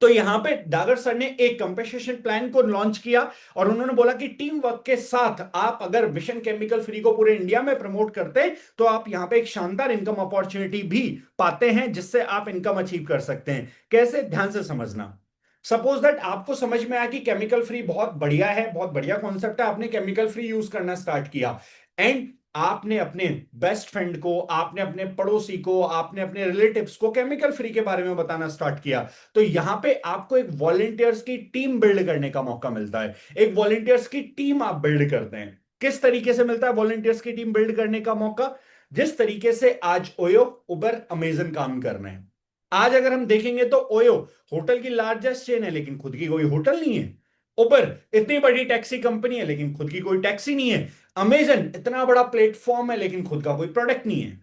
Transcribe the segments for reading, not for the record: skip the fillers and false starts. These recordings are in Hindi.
तो यहां पे डागर सर ने एक कंपेंसेशन प्लान को लॉन्च किया और उन्होंने बोला कि टीम वर्क के साथ आप अगर मिशन केमिकल फ्री को पूरे इंडिया में प्रमोट करते हैं तो आप यहां पे एक शानदार इनकम अपॉर्चुनिटी भी पाते हैं, जिससे आप इनकम अचीव कर सकते हैं। कैसे, ध्यान से समझना। सपोज दैट आपको समझ में आया कि केमिकल फ्री बहुत बढ़िया है, बहुत बढ़िया कॉन्सेप्ट है, आपने केमिकल फ्री यूज करना स्टार्ट किया एंड आपने अपने बेस्ट फ्रेंड को, आपने अपने पड़ोसी को, आपने अपने रिलेटिव्स को केमिकल फ्री के बारे में बताना स्टार्ट किया। तो यहां पे आपको एक वॉलेंटियर्स की टीम बिल्ड करने का मौका मिलता है। एक वॉलेंटियर्स की टीम आप बिल्ड करते हैं। किस तरीके से मिलता है वॉलेंटियर्स की टीम बिल्ड करने का मौका? जिस तरीके से आज ओयो, उबर, अमेजन काम कर रहे हैं। आज अगर हम देखेंगे तो ओयो होटल की लार्जेस्ट चेन है लेकिन खुद की कोई होटल नहीं है। उबर इतनी बड़ी टैक्सी कंपनी है लेकिन खुद की कोई टैक्सी नहीं है। अमेजन इतना बड़ा प्लेटफॉर्म है लेकिन खुद का कोई प्रोडक्ट नहीं है।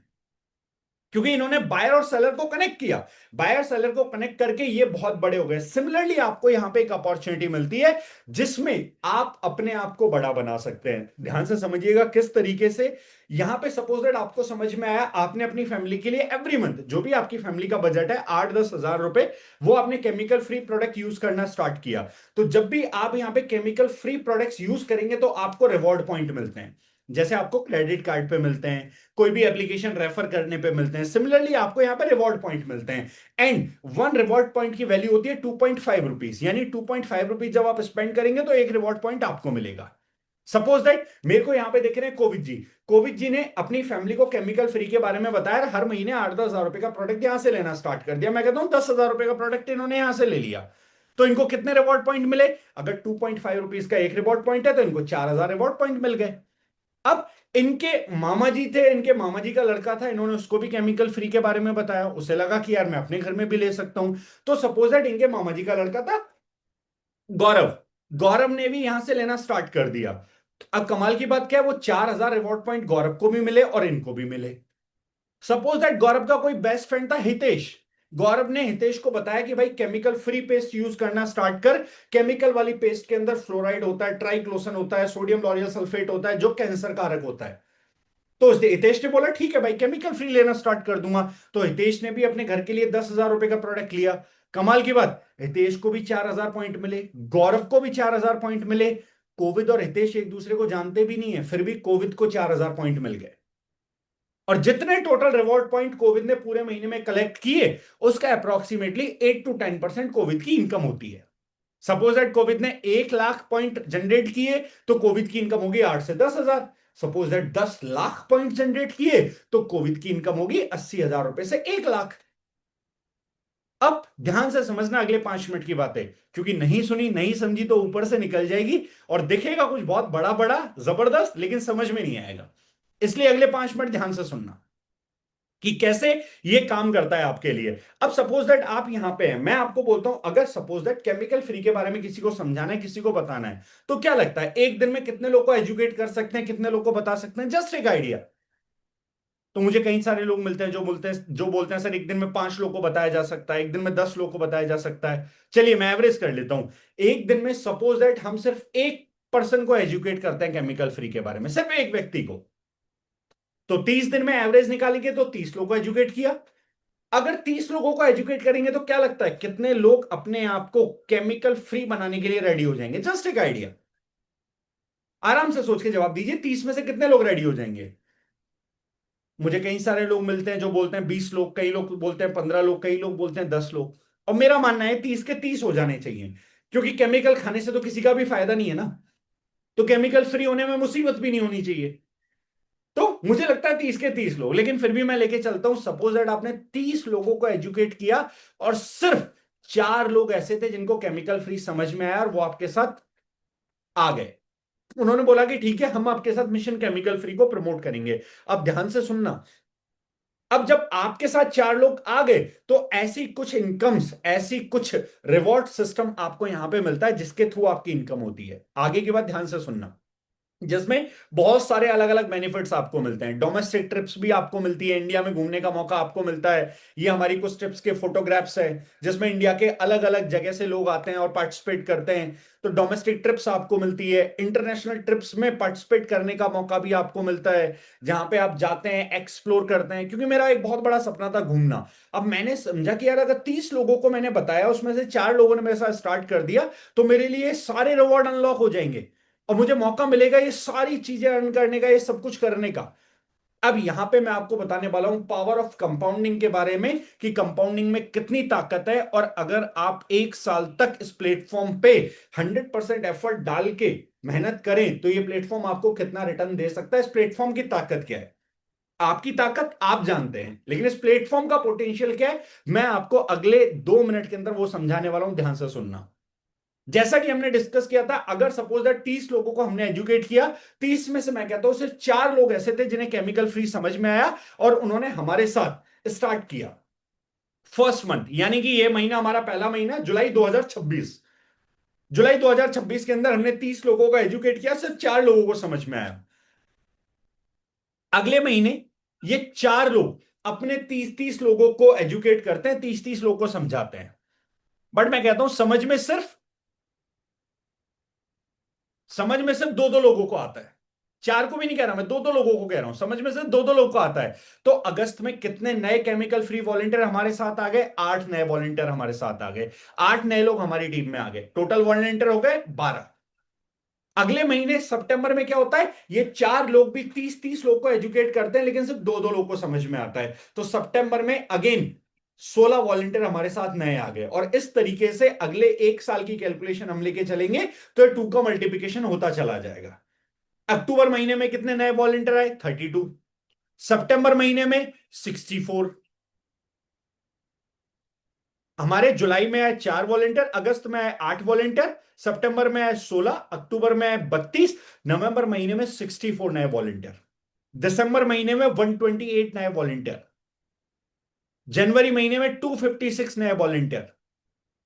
क्योंकि इन्होंने बायर और सेलर को कनेक्ट किया। बायर सेलर को कनेक्ट करके ये बहुत बड़े हो गए। सिमिलरली आपको यहां पे एक अपॉर्चुनिटी मिलती है जिसमें आप अपने आप को बड़ा बना सकते हैं। ध्यान से समझिएगा किस तरीके से। यहां पे सपोज दैट आपको समझ में आया, आपने अपनी फैमिली के लिए एवरी मंथ जो भी आपकी फैमिली का बजट है 8-10 हजार रुपए, वो आपने केमिकल फ्री प्रोडक्ट यूज करना स्टार्ट किया। तो जब भी आप यहां पे केमिकल फ्री प्रोडक्ट्स यूज करेंगे तो आपको रिवॉर्ड पॉइंट मिलते हैं। जैसे आपको क्रेडिट कार्ड पे मिलते हैं, कोई भी एप्लीकेशन रेफर करने पे मिलते हैं, सिमिलरली आपको यहां पे रिवॉर्ड पॉइंट मिलते हैं। एंड वन रिवॉर्ड पॉइंट की वैल्यू होती है 2.5 रुपीज, यानी 2.5 रुपीज जब आप स्पेंड करेंगे तो एक रिवॉर्ड पॉइंट आपको मिलेगा। सपोज दैट मेरे को यहां पे देख रहे हैं कोविद जी। कोविद जी ने अपनी फैमिली को केमिकल फ्री के बारे में बताया, हर महीने 8-10 हजार रुपए का प्रोडक्ट यहां से लेना स्टार्ट कर दिया। मैं कहता हूं 10 हजार रुपए का प्रोडक्ट इन्होंने यहां से ले लिया। तो इनको कितने रिवॉर्ड पॉइंट मिले? अगर 2.5 रुपीज का एक रिवॉर्ड पॉइंट है तो इनको 4 हजार रिवॉर्ड पॉइंट मिल गए। अब इनके मामा जी थे, इनके मामा जी का लड़का था, इन्होंने उसको भी केमिकल फ्री के बारे में बताया। उसे लगा कि यार मैं अपने घर में भी ले सकता हूं। तो सपोज दैट इनके मामा जी का लड़का था गौरव। गौरव ने भी यहां से लेना स्टार्ट कर दिया। अब कमाल की बात क्या है, वो 4 हजार रिवॉर्ड पॉइंट गौरव को भी मिले और इनको भी मिले। सपोज दैट गौरव का कोई बेस्ट फ्रेंड था हितेश। गौरव ने हितेश को बताया कि भाई केमिकल फ्री पेस्ट यूज करना स्टार्ट कर। केमिकल वाली पेस्ट के अंदर फ्लोराइड होता है, ट्राइक्लोसन होता है, सोडियम लॉरियल सल्फेट होता है जो कैंसर कारक होता है। तो हितेश ने बोला ठीक है भाई केमिकल फ्री लेना स्टार्ट कर दूंगा। तो हितेश ने भी अपने घर के लिए 10 हजार रुपए का प्रोडक्ट लिया। कमाल की बात, हितेश को भी 4 हजार पॉइंट मिले, गौरव को भी 4 हजार पॉइंट मिले। कोविद और हितेश एक दूसरे को जानते भी नहीं है, फिर भी कोविद को 4 हजार पॉइंट मिल गए। और जितने टोटल रिवॉर्ड पॉइंट कोविद ने पूरे महीने में कलेक्ट किए, उसका अप्रोक्सीमेटली 8 to 10% कोविद की इनकम होती है। सपोज दैट कोविद ने 1 लाख पॉइंट जनरेट किए तो कोविद की इनकम होगी 8 से 10 हजार। Suppose that 10 lakh point generate किए तो कोविद की इनकम होगी 80 हजार रुपए से 1 लाख। अब ध्यान से समझना अगले 5 मिनट की बातें, क्योंकि नहीं सुनी नहीं समझी तो ऊपर से निकल जाएगी और दिखेगा कुछ बहुत बड़ा बड़ा जबरदस्त, लेकिन समझ में नहीं आएगा। इसलिए अगले 5 मिनट ध्यान से सुनना कि कैसे ये काम करता है आपके लिए। अब सपोज दैट आप यहां पे हैं, मैं आपको बोलता हूं अगर सपोज दैट केमिकल फ्री के बारे में किसी को समझाना है, किसी को बताना है, तो क्या लगता है एक दिन में कितने लोग को एजुकेट कर सकते हैं, कितने लोग को बता सकते हैं? जस्ट एक आइडिया। तो मुझे कई सारे लोग मिलते हैं जो बोलते हैं सर एक दिन में 5 लोग को बताया जा सकता है, एक दिन में 10 लोग को बताया जा सकता है। चलिए मैं एवरेज कर लेता हूं। एक दिन में सपोज दैट हम सिर्फ एक पर्सन को एजुकेट करते हैं केमिकल फ्री के बारे में, सिर्फ एक व्यक्ति को। तो 30 दिन में एवरेज निकालेंगे तो 30 लोग को एजुकेट किया। अगर 30 लोगों को एजुकेट करेंगे तो क्या लगता है कितने लोग अपने आप को केमिकल फ्री बनाने के लिए रेडी हो जाएंगे? जस्ट एक आइडिया। आराम से सोच के जवाब दीजिए, 30 में से कितने लोग रेडी हो जाएंगे? मुझे कई सारे लोग मिलते हैं जो बोलते हैं 20 लोग, कई लोग बोलते हैं 15 लोग, कई लोग बोलते हैं 10 लोग। और मेरा मानना है 30 के 30 हो जाने चाहिए, क्योंकि केमिकल खाने से तो किसी का भी फायदा नहीं है ना। तो केमिकल फ्री होने में मुसीबत भी नहीं होनी चाहिए। तो मुझे लगता है 30 के 30 लोग, लेकिन फिर भी मैं लेके चलता हूं। सपोज दैट आपने 30 लोगों को एजुकेट किया और सिर्फ 4 लोग ऐसे थे जिनको केमिकल फ्री समझ में आया और वो आपके साथ आ गए। उन्होंने बोला कि ठीक है हम आपके साथ मिशन केमिकल फ्री को प्रमोट करेंगे। अब ध्यान से सुनना। अब जब आपके साथ 4 लोग आ गए तो ऐसी कुछ इनकम्स, ऐसी कुछ रिवॉर्ड सिस्टम आपको यहां पे मिलता है जिसके थ्रू आपकी इनकम होती है। आगे की बात ध्यान से सुनना। जिसमें बहुत सारे अलग अलग बेनिफिट्स आपको मिलते हैं। डोमेस्टिक ट्रिप्स भी आपको मिलती है, इंडिया में घूमने का मौका आपको मिलता है। ये हमारी कुछ ट्रिप्स के फोटोग्राफ्स है जिसमें इंडिया के अलग अलग जगह से लोग आते हैं और पार्टिसिपेट करते हैं। तो डोमेस्टिक ट्रिप्स आपको मिलती है, इंटरनेशनल ट्रिप्स में पार्टिसिपेट करने का मौका भी आपको मिलता है, जहां पे आप जाते हैं, एक्सप्लोर करते हैं। क्योंकि मेरा एक बहुत बड़ा सपना था घूमना। अब मैंने समझा कि यार अगर 30 लोगों को मैंने बताया, उसमें से 4 लोगों ने मेरे साथ स्टार्ट कर दिया, तो मेरे लिए सारे रिवॉर्ड अनलॉक हो जाएंगे और मुझे मौका मिलेगा ये सारी चीजें अर्न करने का, ये सब कुछ करने का। अब यहां पे मैं आपको बताने वाला हूं पावर ऑफ कंपाउंडिंग के बारे में, कि कंपाउंडिंग में कितनी ताकत है, और अगर आप 1 साल तक इस प्लेटफॉर्म पे 100% एफर्ट डाल के मेहनत करें तो ये प्लेटफॉर्म आपको कितना रिटर्न दे सकता है। इस प्लेटफॉर्म की ताकत क्या है, आपकी ताकत आप जानते हैं, लेकिन इस प्लेटफॉर्म का पोटेंशियल क्या है, मैं आपको अगले 2 मिनट के अंदर वो समझाने वाला हूं। ध्यान से सुनना। जैसा कि हमने डिस्कस किया था, अगर सपोज दैट 30 लोगों को हमने एजुकेट किया, 30 में से मैं कहता हूं सिर्फ 4 लोग ऐसे थे जिन्हें केमिकल फ्री समझ में आया और उन्होंने हमारे साथ स्टार्ट किया फर्स्ट मंथ, यानी कि ये महीना हमारा पहला महीना जुलाई 2026। जुलाई 2026 के अंदर हमने 30 लोगों को एजुकेट किया, सिर्फ 4 लोगों को समझ में आया। अगले महीने ये 4 लोग अपने 30-30 लोगों को एजुकेट करते हैं, 30-30 लोगों को समझाते हैं। बट मैं कहता हूं समझ में सिर्फ 2-2 लोगों को आता है। 4 को भी नहीं कह रहा मैं, 2-2 लोगों को कह रहा हूं, समझ में सिर्फ 2-2 लोगों को आता है। तो अगस्त में कितने नए केमिकल फ्री वॉलंटियर हमारे साथ आ गए, 8 नए वॉलंटियर हमारे साथ आ गए। 8 नए लोग हमारी टीम में आ गए, टोटल वॉलंटियर हो गए 12। अगले महीने सितंबर में क्या होता है, ये 4 लोग भी 30-30 लोग को एजुकेट करते हैं, लेकिन सिर्फ 2-2 लोग को समझ में आता है। तो सितंबर में अगेन 16 वॉलंटियर हमारे साथ नए आ गए, और इस तरीके से अगले 1 साल की कैलकुलेशन हम लेके चलेंगे तो 2 का मल्टीप्लिकेशन होता चला जाएगा। अक्टूबर महीने में कितने नए वॉलंटियर आए, 32। सितंबर महीने में 64। हमारे जुलाई में आए 4 वॉलंटियर, अगस्त में आए 8 वॉलंटियर, सितंबर में आए 16, अक्टूबर में आए 32, नवंबर महीने में 64 नए वॉलंटियर, दिसंबर महीने में 128 नए वॉलंटियर, जनवरी महीने में 256 नए वॉलंटियर,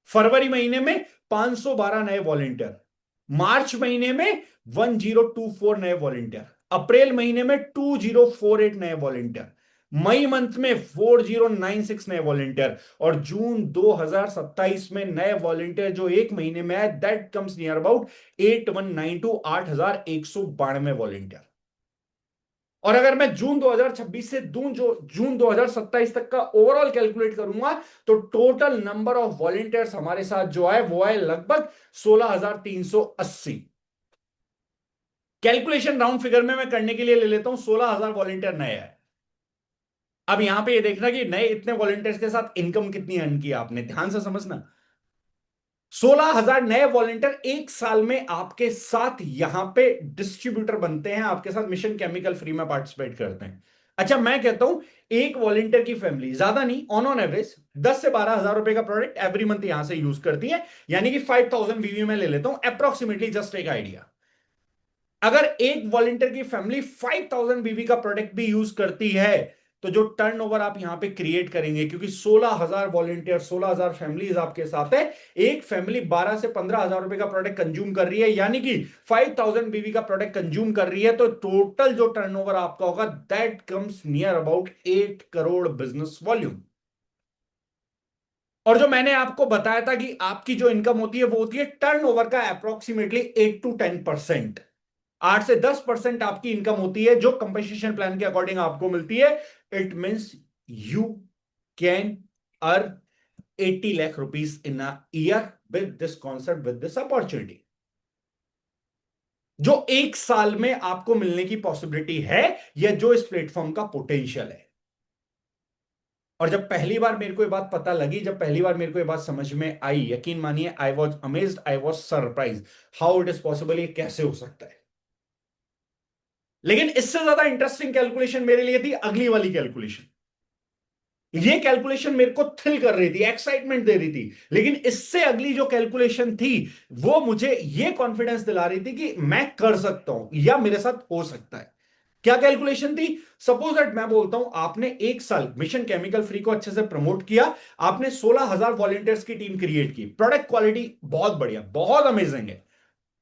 फरवरी महीने में 512 नए वॉलंटियर, मार्च महीने में 1024 नए वॉलंटियर, अप्रैल महीने में 2048 नए वॉलंटियर, मई मंथ में 4096 नए वॉलंटियर, और जून 2027 में नए वॉलंटियर जो एक महीने में आए, that comes near about 8192, 8192 volunteer. और अगर मैं जून 2026 से जून 2027 तक का ओवरऑल कैलकुलेट करूंगा, तो टोटल नंबर ऑफ वॉलंटियर्स हमारे साथ जो आए वो आए लगभग 16,380। कैलकुलेशन राउंड फिगर में मैं करने के लिए ले लेता हूं, 16,000 वॉलंटियर नए आए। अब यहां पे ये देखना कि नए इतने वॉलंटियर्स के साथ इनकम कितनी अर्न की आपने, ध्यान से समझना। 16,000 नए वॉलंटियर 1 साल में आपके साथ यहां पे डिस्ट्रीब्यूटर बनते हैं, आपके साथ मिशन केमिकल फ्री में पार्टिसिपेट करते हैं। अच्छा, मैं कहता हूं एक वॉलंटियर की फैमिली ज्यादा नहीं, ऑन एवरेज 10 से 12 हजार रुपए का प्रोडक्ट एवरी मंथ यहां से यूज करती है, यानी कि 5,000 बीवी में ले लेता हूं अप्रोक्सीमेटली, जस्ट एक आइडिया। अगर एक वॉलंटियर की फैमिली 5,000 बीवी का प्रोडक्ट भी यूज करती है, तो जो टर्नओवर आप यहां पे क्रिएट करेंगे, क्योंकि 16,000 वॉलंटियर, 16,000 फैमिलीज आपके साथ है, एक फैमिली 12 से 15 हजार रुपए का प्रोडक्ट कंज्यूम कर रही है, यानी कि 5,000 बीवी का प्रोडक्ट कंज्यूम कर रही है, तो टोटल जो टर्नओवर आपका होगा that comes near about 8 crore business volume. और जो मैंने आपको बताया था कि आपकी जो इनकम होती है वो होती है टर्नओवर का अप्रोक्सीमेटली 8 to 10%। 8 से 10% आपकी इनकम होती है जो कंपनसेशन प्लान के अकॉर्डिंग आपको मिलती है। It means you can earn 80 lakh rupees in a year with this concept, with this opportunity, जो 1 साल में आपको मिलने की पॉसिबिलिटी है, या जो इस प्लेटफॉर्म का पोटेंशियल है। और जब पहली बार मेरे को ये बात पता लगी, जब पहली बार मेरे को ये बात समझ में आई, यकीन मानिए I was amazed, I was surprise, how it is possible, ये कैसे हो सकता है। लेकिन इससे ज्यादा इंटरेस्टिंग कैलकुलेशन मेरे लिए थी अगली वाली कैलकुलेशन। ये कैलकुलेशन मेरे को थ्रिल कर रही थी, एक्साइटमेंट दे रही थी, लेकिन इससे अगली जो कैलकुलेशन थी वो मुझे ये कॉन्फिडेंस दिला रही थी कि मैं कर सकता हूं या मेरे साथ हो सकता है। क्या कैलकुलेशन थी, सपोज दैट मैं बोलता हूं आपने 1 साल मिशन केमिकल फ्री को अच्छे से प्रमोट किया, आपने 16,000 वॉलंटियर्स की टीम क्रिएट की, प्रोडक्ट क्वालिटी बहुत बढ़िया, बहुत अमेजिंग है,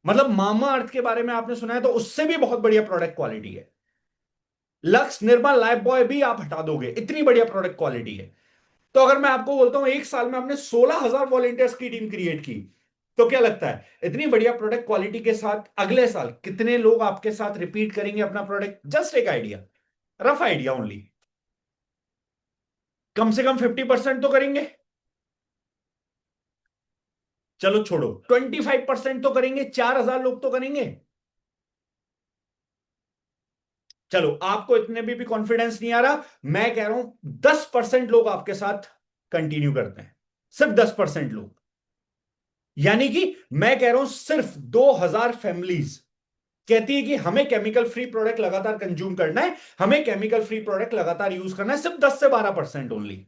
मतलब मामा अर्थ के बारे में आपने सुना है, तो उससे भी बहुत बढ़िया प्रोडक्ट क्वालिटी है। लक्स, निर्मा, लाइफ बॉय भी आप हटा दोगे, इतनी बढ़िया प्रोडक्ट क्वालिटी है। तो अगर मैं आपको बोलता हूं एक साल में आपने 16,000 वॉलेंटियर्स की टीम क्रिएट की, तो क्या लगता है इतनी बढ़िया प्रोडक्ट क्वालिटी के साथ अगले साल कितने लोग आपके साथ रिपीट करेंगे अपना प्रोडक्ट? जस्ट एक आइडिया, रफ आइडिया ओनली। कम से कम 50% तो करेंगे। चलो छोड़ो, 25% तो करेंगे, 4,000 लोग तो करेंगे। चलो आपको इतने भी कॉन्फिडेंस नहीं आ रहा, मैं कह रहा हूं 10% लोग आपके साथ कंटिन्यू करते हैं, सिर्फ 10% लोग। यानी कि मैं कह रहा हूं सिर्फ 2,000 फैमिलीज कहती है कि हमें केमिकल फ्री प्रोडक्ट लगातार कंज्यूम करना है, हमें केमिकल फ्री प्रोडक्ट लगातार यूज करना है, सिर्फ 10 से 12% ओनली।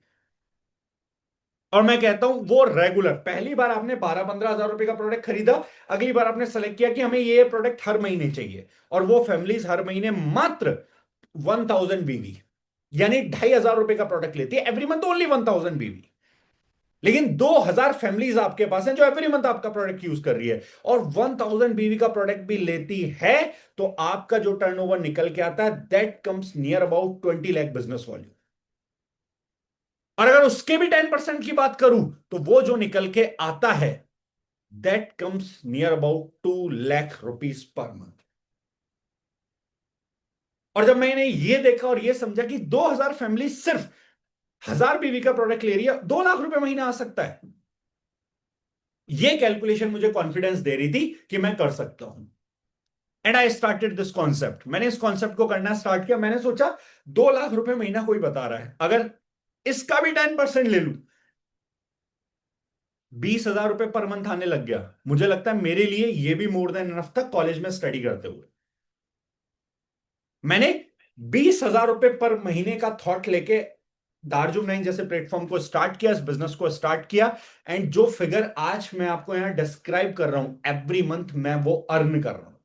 और मैं कहता हूं वो रेगुलर, पहली बार आपने 12-15 हजार रुपए का प्रोडक्ट खरीदा, अगली बार आपने सेलेक्ट किया कि हमें ये प्रोडक्ट हर महीने चाहिए, और वो फैमिलीज हर महीने मात्र 1,000 BV, यानी 2,500 रुपए का प्रोडक्ट लेती है एवरी मंथ, ओनली 1,000 BV। लेकिन 2,000 फैमिलीज आपके पास हैं जो एवरी मंथ आपका प्रोडक्ट यूज कर रही है, और 1,000 BV का प्रोडक्ट भी लेती है, तो आपका जो टर्नओवर निकल के आता है that comes near about 20 lakh business volume. और अगर उसके भी 10% की बात करूं, तो वो जो निकल के आता है that comes near about 2 lakh rupees per month. और जब मैंने ये देखा और ये समझा कि 2,000 फैमिली सिर्फ 1,000 BV का प्रोडक्ट ले रही है, 2 लाख रुपए महीना आ सकता है, ये कैलकुलेशन मुझे कॉन्फिडेंस दे रही थी कि मैं कर सकता हूं। And I started this concept, मैंने इस कॉन्सेप्ट को करना स्टार्ट किया। मैंने सोचा 2 लाख रुपए महीना कोई बता रहा है, अगर इसका भी 10% ले लूं, 20,000 रुपए पर मंथ आने लग गया। मुझे लगता है मेरे लिए ये भी मोर देन इनफ था कॉलेज में स्टडी करते हुए। मैंने 20,000 रुपए पर महीने का थॉट लेके दार्जुम नाइन जैसे प्लेटफॉर्म को स्टार्ट किया, इस बिजनेस को स्टार्ट किया। एंड जो फिगर आज मैं आपको यहां डिस्क्राइब कर रहा हूं एवरी मंथ, मैं वो अर्न कर रहा हूं।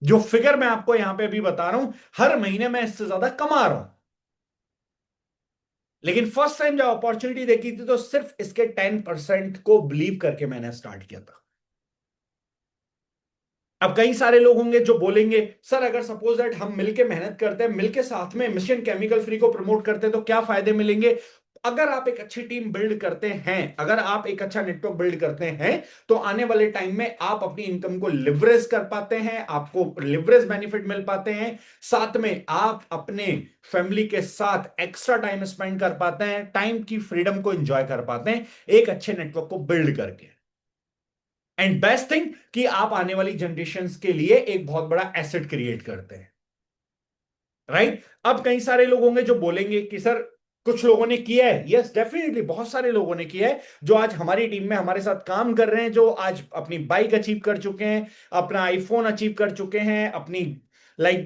जो फिगर मैं आपको यहां पे अभी बता रहा हूं, हर महीने मैं इससे ज्यादा कमा रहा हूं। लेकिन फर्स्ट टाइम जब अपॉर्चुनिटी देखी थी, तो सिर्फ इसके 10% को बिलीव करके मैंने स्टार्ट किया था। अब कई सारे लोग होंगे जो बोलेंगे सर अगर सपोज दैट हम मिलके मेहनत करते हैं, मिलके साथ में मिशन केमिकल फ्री को प्रमोट करते हैं, तो क्या फायदे मिलेंगे? अगर आप एक अच्छी टीम बिल्ड करते हैं, अगर आप एक अच्छा नेटवर्क बिल्ड करते हैं, तो आने वाले टाइम में आप अपनी इनकम को लिवरेज कर पाते हैं, आपको लिवरेज बेनिफिट मिल पाते हैं, साथ में आप अपने फैमिली के साथ एक्स्ट्रा टाइम स्पेंड कर पाते हैं, टाइम की फ्रीडम को एंजॉय कर पाते हैं, एक अच्छे नेटवर्क को बिल्ड करके। एंड बेस्ट थिंग कि आप आने वाली जनरेशन के लिए एक बहुत बड़ा एसेट क्रिएट करते हैं। राइट? अब कई सारे लोग होंगे जो बोलेंगे कि सर कुछ लोगों ने किया है, यस डेफिनेटली बहुत सारे लोगों ने किया है, जो आज हमारी टीम में हमारे साथ काम कर रहे हैं, जो आज अपनी बाइक अचीव कर चुके हैं, अपना आईफोन अचीव कर चुके हैं, अपनी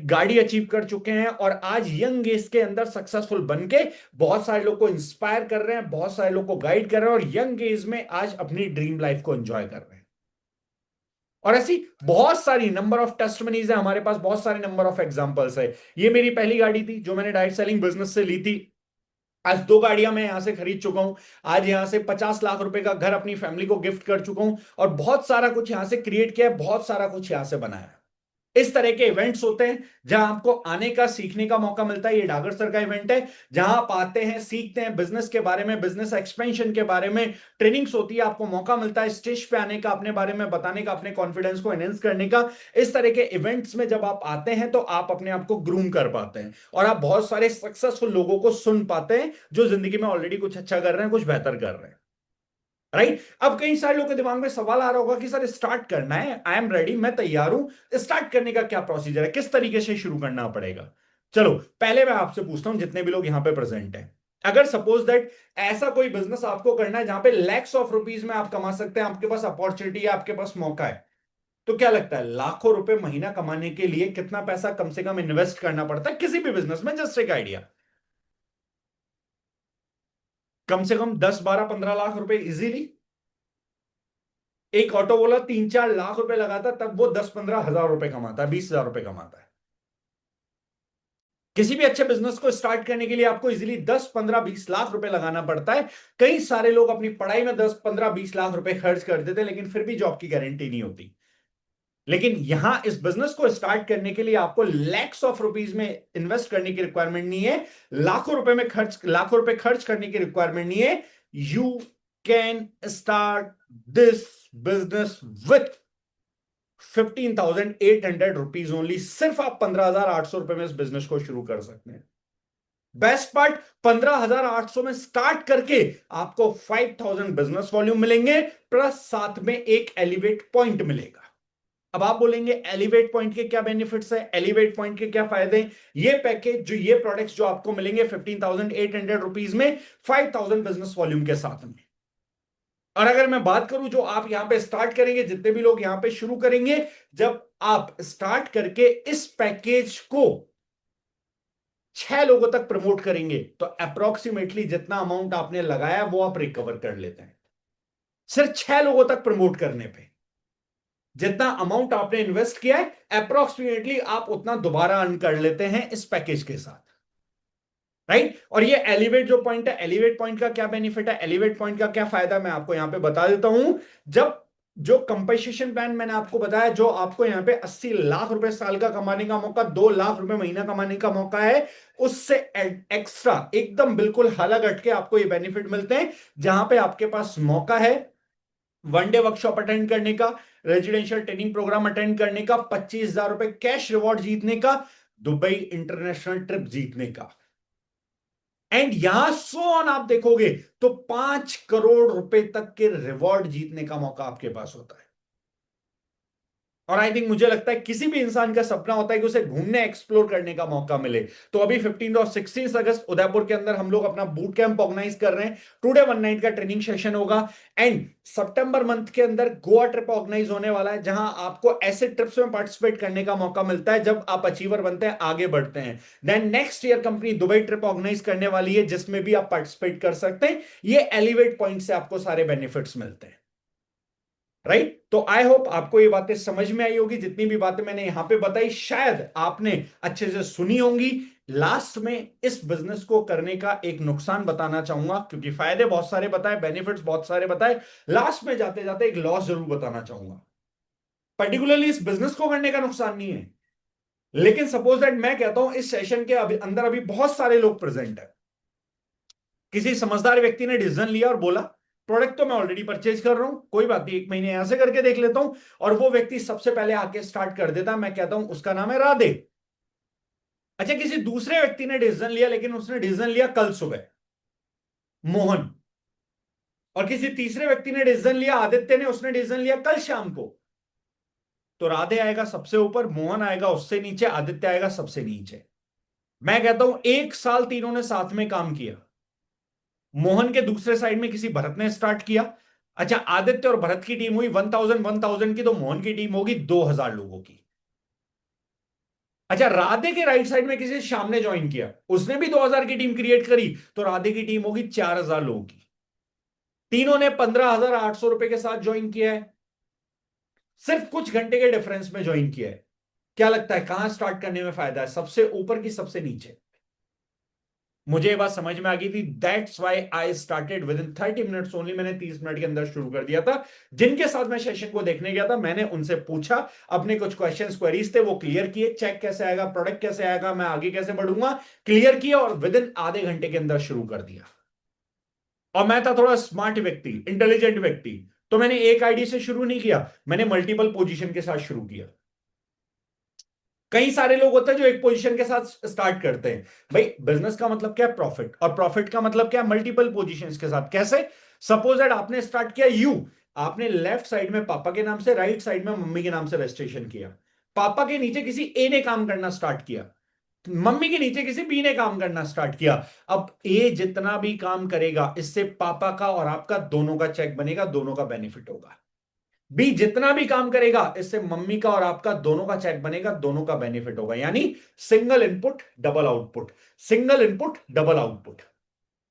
गाड़ी अचीव कर चुके हैं, और आज यंग एज के अंदर सक्सेसफुल बन के बहुत सारे लोग को इंस्पायर कर रहे हैं, बहुत सारे लोग को गाइड कर रहे हैं, और यंग एज में आज अपनी ड्रीम लाइफ को एंजॉय कर रहे हैं। और ऐसी बहुत सारी नंबर ऑफ टेस्टमनीज है हमारे पास, बहुत सारे नंबर ऑफ एग्जांपल्स है। ये मेरी पहली गाड़ी थी जो मैंने डायरेक्ट सेलिंग बिजनेस से ली थी। आज 2 गाड़ियां मैं यहां से खरीद चुका हूं। आज यहां से 50 लाख रुपए का घर अपनी फैमिली को गिफ्ट कर चुका हूं, और बहुत सारा कुछ यहां से क्रिएट किया है, बहुत सारा कुछ यहां से बनाया है। इस तरह के इवेंट्स होते हैं जहां आपको आने का, सीखने का मौका मिलता है। ये डागर सर का इवेंट है जहां आप आते हैं, सीखते हैं बिजनेस के बारे में, बिजनेस एक्सपेंशन के बारे में, ट्रेनिंग्स होती है, आपको मौका मिलता है स्टेज पे आने का, अपने बारे में बताने का, अपने कॉन्फिडेंस को एनहेंस करने का। इस तरह के इवेंट्स में जब आप आते हैं, तो आप अपने आप को ग्रूम कर पाते हैं, और आप बहुत सारे सक्सेसफुल लोगों को सुन पाते हैं जो जिंदगी में ऑलरेडी कुछ अच्छा कर रहे हैं, कुछ बेहतर कर रहे हैं। राइट? अब कई सारे लोगों के दिमाग में सवाल आ रहा होगा कि सर स्टार्ट करना है, आई एम रेडी, मैं तैयार हूं, स्टार्ट करने का क्या प्रोसीजर है, किस तरीके से शुरू करना पड़ेगा? चलो पहले मैं आपसे पूछता हूं, जितने भी लोग यहां पे प्रेजेंट हैं, अगर सपोज दैट ऐसा कोई बिजनेस आपको करना है जहां पे लैक्स ऑफ रुपीज में आप कमा सकते हैं, आपके पास अपॉर्चुनिटी है, आपके पास मौका है, तो क्या लगता है लाखों रुपए महीना कमाने के लिए कितना पैसा कम से कम इन्वेस्ट करना पड़ता है किसी भी बिजनेस में? जस्ट एक आइडिया। कम से कम 10, 12, 15 लाख रुपए इजीली। एक ऑटो वाला 3-4 लाख रुपए लगाता है, तब वो 10-15 हजार रुपए कमाता है, 20,000 रुपए कमाता है। किसी भी अच्छे बिजनेस को स्टार्ट करने के लिए आपको इजीली 10 15 20 लाख रुपए लगाना पड़ता है। कई सारे लोग अपनी पढ़ाई में 10 15 20 लाख रुपए खर्च कर देते हैं, लेकिन फिर भी जॉब की गारंटी नहीं होती। लेकिन यहां इस बिजनेस को स्टार्ट करने के लिए आपको लैक्स ऑफ रुपीज में इन्वेस्ट करने की रिक्वायरमेंट नहीं है, लाखों रुपए खर्च करने की रिक्वायरमेंट नहीं है। You can start this business with 15,800 rupees only. सिर्फ आप 15,800 रुपए में इस बिजनेस को शुरू कर सकते हैं। बेस्ट पार्ट, 15,800 में स्टार्ट करके आपको 5,000 बिजनेस वॉल्यूम मिलेंगे, प्लस साथ में एक एलिवेट पॉइंट मिलेगा। अब आप बोलेंगे एलिवेट पॉइंट के क्या बेनिफिट्स है, एलिवेट पॉइंट के क्या फायदे हैं? ये पैकेज जो ये प्रोडक्ट्स जो आपको मिलेंगे 15,800 रुपीज में, 5,000 बिजनेस वॉल्यूम के साथ में। और अगर मैं बात करूं जो आप यहां पे स्टार्ट करेंगे, जितने भी लोग यहां पे शुरू करेंगे, जब आप स्टार्ट करके इस पैकेज को 6 लोगों तक प्रमोट करेंगे, तो अप्रोक्सीमेटली जितना अमाउंट आपने लगाया वो आप रिकवर कर लेते हैं। सिर्फ 6 लोगों तक प्रमोट करने पे जितना अमाउंट आपने इन्वेस्ट किया है, अप्रोक्सीमेटली आप उतना दोबारा अर्न कर लेते हैं इस पैकेज के साथ, राइट? और ये एलिवेट जो पॉइंट है, एलिवेट पॉइंट का क्या बेनिफिट है, एलिवेट पॉइंट का क्या फायदा, मैं आपको यहां पे बता देता हूं। जब जो कंपनसेशन प्लान मैंने आपको बताया, जो आपको यहां पे 80 लाख रुपए साल का कमाने का मौका, 2 लाख रुपए महीना कमाने का मौका है, उससे एक्स्ट्रा एकदम बिल्कुल अलग हटके आपको ये बेनिफिट मिलते हैं, जहां पे आपके पास मौका है 1 डे वर्कशॉप अटेंड करने का, रेजिडेंशियल ट्रेनिंग प्रोग्राम अटेंड करने का, 25,000 रुपए कैश रिवॉर्ड जीतने का, दुबई इंटरनेशनल ट्रिप जीतने का, एंड यहां सो ऑन आप देखोगे तो 5 करोड़ रुपए तक के रिवॉर्ड जीतने का मौका आपके पास होता है। और आई थिंक मुझे लगता है किसी भी इंसान का सपना होता है कि उसे घूमने एक्सप्लोर करने का मौका मिले। तो अभी 15 और 16 अगस्त उदयपुर के अंदर हम लोग अपना बूट कैंप ऑर्गेनाइज कर रहे हैं। 2 डे 1 नाइट का ट्रेनिंग सेशन होगा, एंड सितंबर मंथ के अंदर गोवा ट्रिप ऑर्गेनाइज होने वाला है, जहां आपको ऐसे ट्रिप्स में पार्टिसिपेट करने का मौका मिलता है जब आप अचीवर बनते हैं, आगे बढ़ते हैं। Then next year company Dubai trip organise करने वाली है, जिसमें भी आप पार्टिसिपेट कर सकते हैं। ये एलिवेट पॉइंट से आपको सारे बेनिफिट्स मिलते हैं, राइट? तो आई होप आपको ये बातें समझ में आई होगी। जितनी भी बातें मैंने यहां पे बताई शायद आपने अच्छे से सुनी होंगी। लास्ट में इस बिजनेस को करने का एक नुकसान बताना चाहूंगा, क्योंकि फायदे बहुत सारे बताए, बेनिफिट्स बहुत सारे बताए, लास्ट में जाते जाते एक लॉस जरूर बताना चाहूंगा। पर्टिकुलरली इस बिजनेस को करने का नुकसान नहीं है, लेकिन सपोज दैट मैं कहता हूं इस सेशन के अंदर अभी बहुत सारे लोग प्रेजेंट है, किसी समझदार व्यक्ति ने डिसीजन लिया और बोला प्रोडक्ट तो मैं ऑलरेडी परचेज कर रहा हूं, कोई बात नहीं, 1 महीने यहां से करके देख लेता हूं, और वो व्यक्ति सबसे पहले आके स्टार्ट कर देता, मैं कहता हूं उसका नाम है राधे। अच्छा, किसी दूसरे व्यक्ति ने डिसीजन लिया, लेकिन उसने डिसीजन लिया कल सुबह, मोहन। और किसी तीसरे व्यक्ति ने डिसीजन लिया, आदित्य ने, उसने डिसीजन लिया कल शाम को। तो राधे आएगा सबसे ऊपर, मोहन आएगा उससे नीचे, आदित्य आएगा सबसे नीचे। मैं कहता हूं 1 साल तीनों ने साथ में काम किया। मोहन के दूसरे साइड में किसी भरत ने स्टार्ट किया। अच्छा, आदित्य और भरत की टीम हुई 1,000 की, तो मोहन की टीम होगी 2,000 लोगों की। अच्छा, राधे के राइट साइड में किसी श्याम ने ज्वाइन किया, उसने भी 2,000 की टीम क्रिएट करी, तो राधे की टीम होगी 4,000 लोगों की। तीनों ने 15,800 रुपए के साथ ज्वाइन किया है, सिर्फ कुछ घंटे के डिफरेंस में ज्वाइन किया है। क्या लगता है कहां स्टार्ट करने में फायदा है, सबसे ऊपर की सबसे नीचे? मुझे ये बात समझ में आ गई थी, that's why I started with in 30 minutes only. मैंने 30 मिनट के अंदर शुरू कर दिया था। जिनके साथ मैं सेशन को देखने गया था, मैंने उनसे पूछा, अपने कुछ क्वेश्चंस क्वेरीज थे वो क्लियर किए, चेक कैसे आएगा, प्रोडक्ट कैसे आएगा, मैं आगे कैसे बढ़ूंगा, क्लियर किया, और विद इन आधे घंटे के अंदर शुरू कर दिया। और मैं था थोड़ा स्मार्ट व्यक्ति, इंटेलिजेंट व्यक्ति, तो मैंने एक आईडी से शुरू नहीं किया, मैंने मल्टीपल पोजीशन के साथ शुरू किया। कई सारे लोग होते हैं जो एक पोजीशन के साथ स्टार्ट करते हैं। भाई बिजनेस का मतलब क्या है? प्रॉफिट, और प्रॉफिट का मतलब क्या है? मल्टीपल पोजीशंस के साथ। कैसे? सपोज दैट आपने स्टार्ट किया यू, आपने लेफ्ट साइड में पापा के नाम से, राइट साइड में मम्मी के नाम से रजिस्ट्रेशन किया। पापा के नीचे किसी ए ने काम करना स्टार्ट किया, मम्मी के नीचे किसी बी ने काम करना स्टार्ट किया। अब ए जितना भी काम करेगा, इससे पापा का और आपका दोनों का चेक बनेगा, दोनों का बेनिफिट होगा। बी जितना भी काम करेगा, इससे मम्मी का और आपका दोनों का चेक बनेगा, दोनों का बेनिफिट होगा। यानी single input double output, single input double output.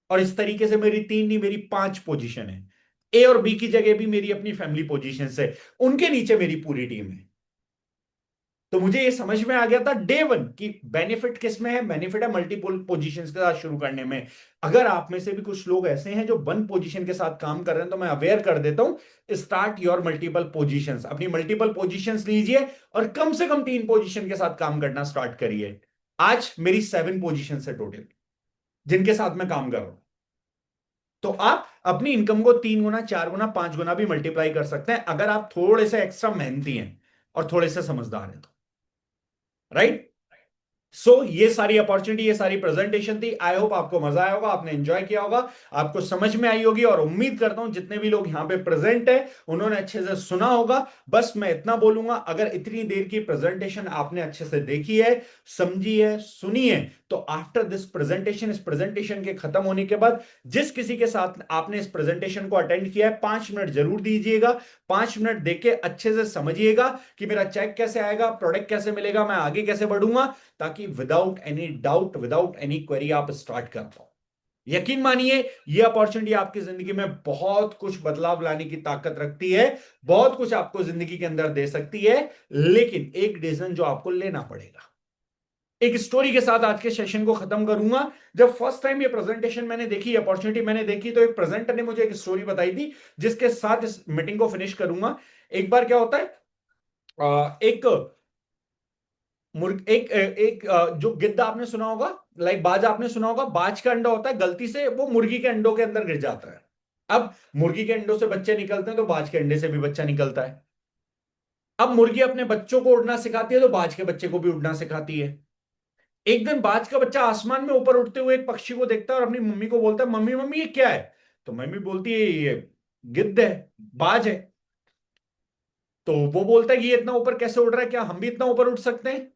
और इस तरीके से मेरी 3 नहीं, मेरी 5 पोजीशन है। ए और बी की जगह भी मेरी अपनी फैमिली पोजीशन है, उनके नीचे मेरी पूरी टीम है। तो मुझे ये समझ में आ गया था डे वन कि बेनिफिट किस में है। बेनिफिट है मल्टीपल पोजीशंस के साथ शुरू करने में। अगर आप में से भी कुछ लोग ऐसे हैं जो वन पोजीशन के साथ काम कर रहे हैं, तो मैं अवेयर कर देता हूं, स्टार्ट योर मल्टीपल पोजीशंस। अपनी मल्टीपल पोजीशंस लीजिए और कम से कम 3 पोजीशन के साथ काम करना स्टार्ट करिए। आज मेरी 7 पोजीशन है टोटल जिनके साथ मैं काम कर रहा हूं। तो आप अपनी इनकम को 3 गुना, 4 गुना, 5 गुना भी मल्टीप्लाई कर सकते हैं अगर आप थोड़े से एक्स्ट्रा मेहनती हैं और थोड़े से समझदार हैं तो। राइट। ये सारी अपॉर्चुनिटी, ये सारी प्रेजेंटेशन थी। आई होप आपको मजा आया होगा, आपने एंजॉय किया होगा, आपको समझ में आई होगी, और उम्मीद करता हूं जितने भी लोग यहां पे प्रेजेंट है उन्होंने अच्छे से सुना होगा। बस मैं इतना बोलूंगा, अगर इतनी देर की प्रेजेंटेशन आपने अच्छे से देखी है, समझी है, सुनी है, तो आफ्टर दिस प्रेजेंटेशन, इस प्रेजेंटेशन के खत्म होने के बाद जिस किसी के साथ आपने इस प्रेजेंटेशन को अटेंड किया है, 5 मिनट जरूर दीजिएगा। 5 मिनट देख के अच्छे से समझिएगा कि मेरा चेक कैसे आएगा, प्रोडक्ट कैसे मिलेगा, मैं आगे कैसे बढ़ूंगा, ताकि without any doubt, without any query आप स्टार्ट कर पाओ। यकीन मानिए, ये अपॉर्चुनिटी आपकी जिंदगी में बहुत कुछ बदलाव लाने की ताकत रखती है, बहुत कुछ आपको जिंदगी के अंदर दे सकती है। लेकिन एक डिसीजन जो आपको लेना पड़ेगा। एक स्टोरी के साथ आज के सेशन को खत्म करूंगा। जब फर्स्ट टाइम ये प्रेजेंटेशन मैंने देखी, अपॉर्चुनिटी मैंने देखी, तो एक प्रेजेंटर ने मुझे एक स्टोरी बताई थी जिसके साथ इस मीटिंग को फिनिश करूंगा। एक बार क्या होता है, एक मुर्ग एक एक जो गिद्ध आपने सुना होगा, लाइक बाज आपने सुना होगा, बाज का अंडा होता है, गलती से वो मुर्गी के अंडों के अंदर गिर जाता है। अब मुर्गी के अंडों से बच्चे निकलते हैं, तो बाज के अंडे से भी बच्चा निकलता है। अब मुर्गी अपने बच्चों को उड़ना सिखाती है, तो बाज के बच्चे को भी उड़ना सिखाती है। एक दिन बाज का बच्चा आसमान में ऊपर उड़ते हुए एक पक्षी को देखता है और अपनी मम्मी को बोलता है, मम्मी मम्मी ये क्या है? तो मम्मी बोलती है, ये गिद्ध है, बाज है। तो वो बोलता है कि ये इतना ऊपर कैसे उड़ रहा है, क्या हम भी इतना ऊपर उड़ सकते हैं?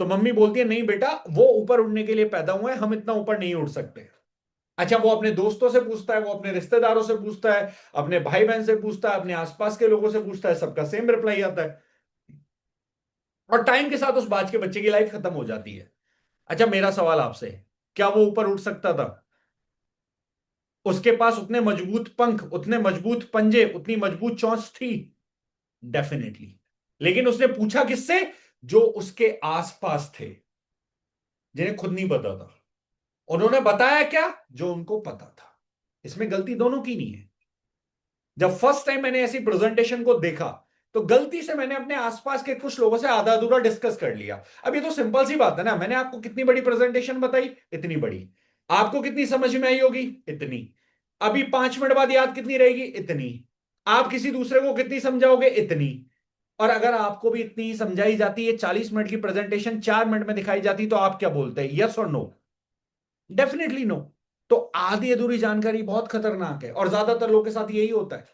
तो मम्मी बोलती है, नहीं बेटा, वो ऊपर उड़ने के लिए पैदा हुए हैं, हम इतना ऊपर नहीं उड़ सकते। अच्छा, वो अपने दोस्तों से पूछता है, वो अपने रिश्तेदारों से पूछता है, अपने भाई बहन से पूछता है, अपने आसपास के लोगों से पूछता है, सबका सेम रिप्लाई आता है। और टाइम के साथ उस बाज के बच्चे की लाइफ खत्म हो जाती है। अच्छा, मेरा सवाल आपसे है, क्या वो ऊपर उड़ सकता था? उसके पास उतने मजबूत पंख, उतने मजबूत पंजे, उतनी मजबूत चोंच थी? डेफिनेटली। लेकिन उसने पूछा किससे? जो उसके आसपास थे, जिन्हें खुद नहीं पता था। उन्होंने बताया क्या? जो उनको पता था। इसमें गलती दोनों की नहीं है। जब फर्स्ट टाइम मैंने ऐसी प्रेजेंटेशन को देखा, तो गलती से मैंने अपने आसपास के कुछ लोगों से आधा अधूरा डिस्कस कर लिया। अब ये तो सिंपल सी बात है ना, मैंने आपको कितनी बड़ी प्रेजेंटेशन बताई, इतनी बड़ी। आपको कितनी समझ में आई होगी, इतनी। अभी 5 मिनट बाद याद कितनी रहेगी, इतनी। आप किसी दूसरे को कितनी समझाओगे, इतनी। और अगर आपको भी इतनी ही समझाई जाती है, 40 मिनट की प्रेजेंटेशन 4 मिनट में दिखाई जाती, तो आप क्या बोलते हैं, यस और नो? Definitely no. तो आधी अधूरी जानकारी बहुत खतरनाक है, और ज्यादातर लोगों के साथ यही होता है।